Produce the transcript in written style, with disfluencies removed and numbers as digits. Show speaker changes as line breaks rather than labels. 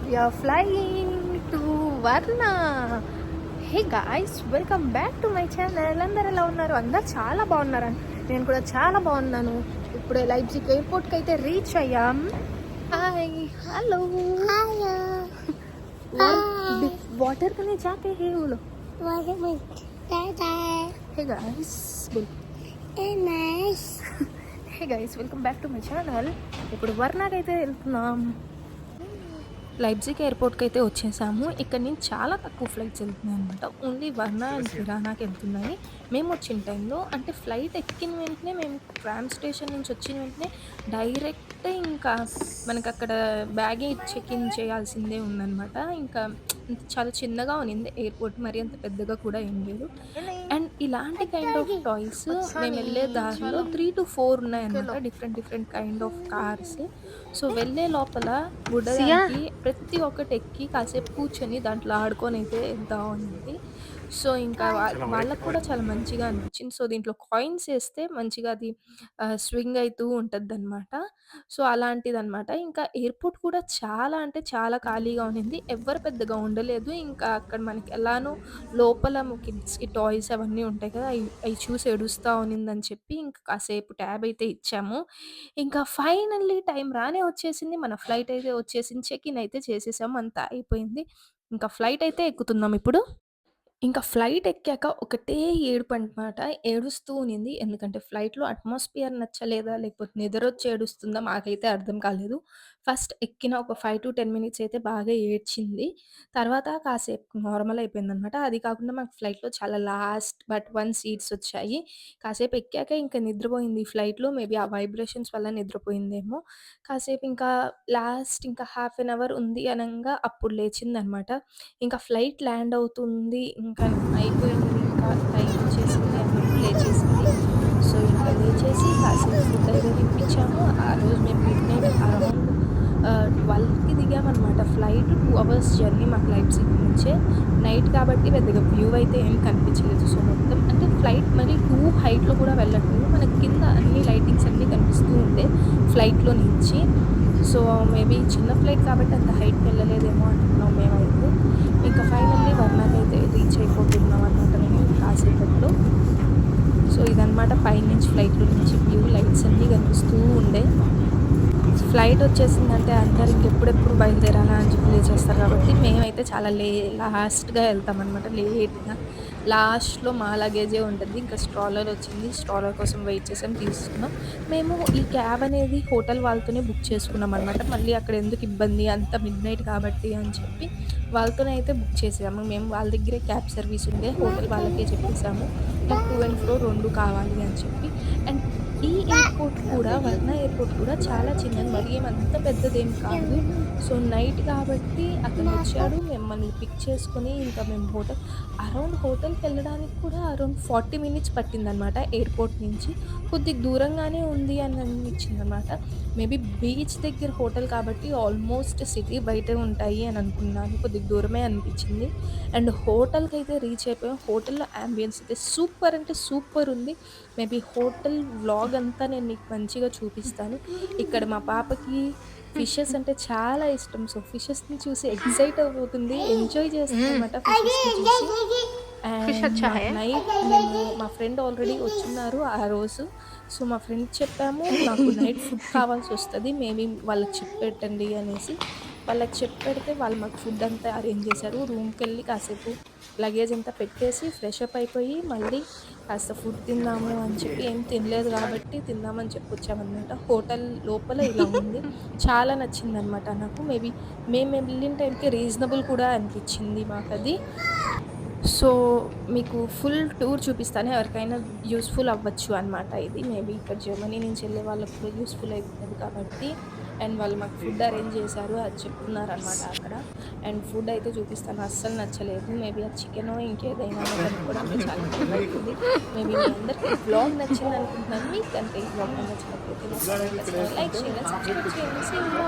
We are flying to Varna. Hey guys, welcome back to my channel. అందరు ఎలా ఉన్నారు? అందరు చాలా బాగున్నారు. నేను కూడా చాలా బాగున్నాను. ఇప్పుడు లైప్జిగ్ ఎయిర్పోర్ట్కి అయితే రీచ్ అయ్యాం. హాయ్, హలో, వాటర్ కనే జాతే హే वो लोग. Hey guys, hey guys, welcome back to my channel. ఇప్పుడు వర్నాకి అయితే వెళ్తున్నాం. లైప్జిగ్ ఎయిర్పోర్ట్కి అయితే వచ్చేసాము. ఇక్కడ నుంచి చాలా తక్కువ ఫ్లైట్స్ వెళ్తున్నాయి అనమాట. ఓన్లీ వర్నా అండ్ టిరానాకి వెళ్తున్నాయి. మేము వచ్చిన టైంలో అంటే ఫ్లైట్ ఎక్కిన వెంటనే మేము ట్రామ్ స్టేషన్ నుంచి వచ్చిన వెంటనే డైరెక్ట్ ఇంకా మనకు అక్కడ బ్యాగేజ్ చెక్ ఇన్ చేయాల్సిందే ఉందన్నమాట. ఇంకా చాలా చిన్నగా ఉన్నింది ఎయిర్పోర్ట్, మరి అంత పెద్దగా కూడా ఏం లేదు. అండ్ ఇలాంటి కైండ్ ఆఫ్ టాయ్స్ మేము వెళ్ళే దారిలో 3 to 4 ఉన్నాయన్నమాట. Different kind of cars. So వెళ్ళే లోపల బుడ్డదానికి ప్రతి ఒక్కటి ఎక్కి కాసేపు కూర్చొని దాంట్లో ఆడుకొని అయితే వెళ్తా ఉంది. సో ఇంకా వాళ్ళకి కూడా చాలా మంచిగా అనిపించింది. సో దీంట్లో కాయిన్స్ వేస్తే మంచిగా అది స్వింగ్ అవుతూ ఉంటదన్నమాట. సో అలాంటిదన్నమాట. ఇంకా ఎయిర్పోర్ట్ కూడా చాలా అంటే చాలా ఖాళీగా ఉన్నింది. ఎవ్వరు పెద్దగా ఉండలేదు. ఇంకా అక్కడ మనకి ఎలానో లోపల కిడ్స్‌కి టాయ్స్ అవన్నీ ఉంటాయి కదా! అయి చూసి ఏడుస్తా ఉన్నిందని చెప్పి ఇంకా కాసేపు ట్యాబ్ అయితే ఇచ్చాము. ఇంకా ఫైనల్లీ టైం రానే వచ్చేసింది. మన ఫ్లైట్ అయితే వచ్చేసింది. చెక్ ఇన్ అయితే చేసేసాము. అంతా అయిపోయింది. ఇంకా ఫ్లైట్ అయితే ఎక్కుతున్నాం ఇప్పుడు. ఇంకా ఫ్లైట్ ఎక్కాక ఒకటే ఏడుపనమాట. ఏడుస్తూ ఉన్నింది. ఎందుకంటే ఫ్లైట్‌లో అట్మాస్ఫియర్ నచ్చలేదా? లేకపోతే నిద్రొచ్చి ఏడుస్తుందా? మాకైతే అర్థం కాలేదు. ఫస్ట్ ఎక్కిన ఒక 5-10 మినిట్స్ అయితే బాగా ఏడ్చింది. తర్వాత కాసేపు నార్మల్ అయిపోయిందనమాట. అది కాకుండా మాకు ఫ్లైట్‌లో చాలా లాస్ట్ బట్ 1 సీట్స్ వచ్చాయి. కాసేపు ఎక్కాక ఇంకా నిద్రపోయింది ఫ్లైట్‌లో. మేబీ ఆ వైబ్రేషన్స్ వల్ల నిద్రపోయిందేమో. కాసేపు ఇంకా లాస్ట్ ఇంకా హాఫ్ ఎన్ అవర్ ఉంది అనంగా అప్పుడు లేచిందనమాట. ఇంకా ఫ్లైట్ ల్యాండ్ అవుతుంది. ఇంకా అయిపోయింది. ఇంకా టైం వచ్చేసింది అన్నప్పుడు లేచేసింది. సో, ఇంకా లేచేసి కాసేపు ఫుడ్ అయితే తినిపించాము. ఆ రోజు మేము మిడ్‌నైట్ అరౌండ్ 12కి దిగామనమాట. ఫ్లైట్ 2 అవర్స్ జర్నీ మాకు లైప్జిగ్ నుంచే. నైట్ కాబట్టి పెద్దగా వ్యూ అయితే ఏం కనిపించలేదు. సో, మొత్తం అంటే ఫ్లైట్ మరి టూ హైట్‌లో కూడా వెళ్ళట్లేదు. మనకి కింద అన్ని లైటింగ్స్ అన్నీ కనిపిస్తూ ఉండే ఫ్లైట్‌లో నుంచి. సో, మేబీ చిన్న ఫ్లైట్ కాబట్టి అంత హైట్‌కి వెళ్ళలేదేమో అనుకున్నాం మేమైతే. ఇంకా ఫైనల్లీ వర్నాకైతే రీచ్ అయిపోతున్నాం అనమాట మేము కాసేపట్లో. సో, ఇదనమాట పైనుంచి ఫ్లైట్‌లో నుంచి వ్యూ. లైట్స్ అన్నీ కనిపిస్తూ ఉండే. ఫ్లైట్ వచ్చేసిందంటే అందరు ఇంకెప్పుడెప్పుడు బయలుదేరాలా అని చెప్పి లేచేస్తారు కాబట్టి మేమైతే చాలా లాస్ట్‌గా వెళ్తామనమాట. లేట్‌గా. లాస్ట్‌లో మా లగేజే ఉంటది. ఇంకా స్ట్రాలర్ వచ్చింది. స్ట్రాలర్ కోసం వెయిట్ చేసాం, తీసుకున్నాం. మేము ఈ క్యాబ్ అనేది హోటల్ వాళ్ళతోనే బుక్ చేసుకున్నామనమాట. మళ్ళీ అక్కడ ఎందుకు ఇబ్బంది అంత మిడ్‌నైట్ కాబట్టి అని చెప్పి వాళ్ళతోనే అయితే బుక్ చేసాము. మేము వాళ్ళ దగ్గరే క్యాబ్ సర్వీస్ ఉండే హోటల్ వాళ్ళకే చెప్పేసాము. మాకు టూ అండ్ ఫ్రో 2 కావాలి అని చెప్పి. అండ్ ఈ ఎయిర్‌పోర్ట్ కూడా వర్నా ఎయిర్‌పోర్ట్ కూడా చాలా చిన్నది. మరి ఏమంత పెద్దదేం కాదు. సో, నైట్ కాబట్టి అతనొచ్చాడు. మమ్మల్ని పిక్ చేసుకొని ఇంకా మేము అరౌండ్ హోటల్‌కెళ్ళడానికి కూడా అరౌండ్ 40 మినిట్స్ పట్టిందనమాట ఎయిర్‌పోర్ట్ నుంచి. కొద్దిగా దూరంగానే ఉంది అని అనిపించిందనమాట. మేబీ బీచ్ దగ్గర హోటల్ కాబట్టి ఆల్మోస్ట్ సిటీ బయటే ఉంటాయి అని అనుకున్నాను. కొద్దిగా దూరమే అనిపించింది. అండ్ హోటల్‌కైతే రీచ్ అయిపోయాం. హోటల్‌లో యాంబియన్స్ అయితే సూపర్ అంటే సూపర్ ఉంది. మేబీ హోటల్ వ్లాగ్ అంతా నేను మీకు మంచిగా చూపిస్తాను. ఇక్కడ మా పాపకి ఫిషెస్ అంటే చాలా ఇష్టం. సో, ఫిషెస్‌ని చూసి ఎక్సైట్ అయిపోతుంది. ఎంజాయ్ చేస్తుందనమాట ఫిషెస్‌ని చూసి. అండ్ నైట్ మేము మా ఫ్రెండ్ ఆల్రెడీ వచ్చున్నారు ఆ రోజు. సో, మా ఫ్రెండ్‌కి చెప్పాము నాకు నైట్ ఫుడ్ కావాల్సొస్తది. మేబీ వాళ్ళకి చెప్పెట్టండి అనేసి. వాళ్ళకి చెప్పెడితే వాళ్ళు మాకు ఫుడ్ అంతా అరేంజ్ చేశారు. రూమ్‌కెళ్ళి కాసేపు లగేజ్ అంతా పెట్టేసి ఫ్రెష్ అప్ అయిపోయి మళ్ళీ కాస్త ఫుడ్ తిందాము అని చెప్పి ఏం తినలేదు కాబట్టి తిందామని చెప్పి వచ్చామనమాట. హోటల్ లోపల ఇలా ఉంది. చాలా నచ్చిందనమాట నాకు. మేబీ మేము వెళ్ళిన టైంకి రీజనబుల్ కూడా అనిపించింది మాకది. సో, మీకు ఫుల్ టూర్ చూపిస్తాను. ఎవరికైనా యూజ్‌ఫుల్ అవ్వచ్చు అనమాట ఇది. మేబీ ఇక్కడ జర్మనీ నుంచి వెళ్ళే వాళ్ళకి కూడా యూజ్‌ఫుల్ అయితది కాబట్టి. అండ్ వాళ్ళు మాకు ఫుడ్ అరేంజ్ చేశారు. అది చెప్తున్నారనమాట అక్కడ. అండ్ ఫుడ్ అయితే చూపిస్తాను. అస్సలు నచ్చలేదు. మేబీ అది చికెనో ఇంకేదైనా కనుక్కోవడానికి చాలా టైం పట్టింది. మేబీ మీ అందరికి ఈ వ్లాగ్ నచ్చిందనుకుంటున్నాను. మీకు గనుక ఈ వ్లాగ్ నచ్చినట్లయితే నా ఛానెల్ ఖచ్చితంగా లైక్ చేయండి, సబ్స్క్రైబ్ చేయండి. See you.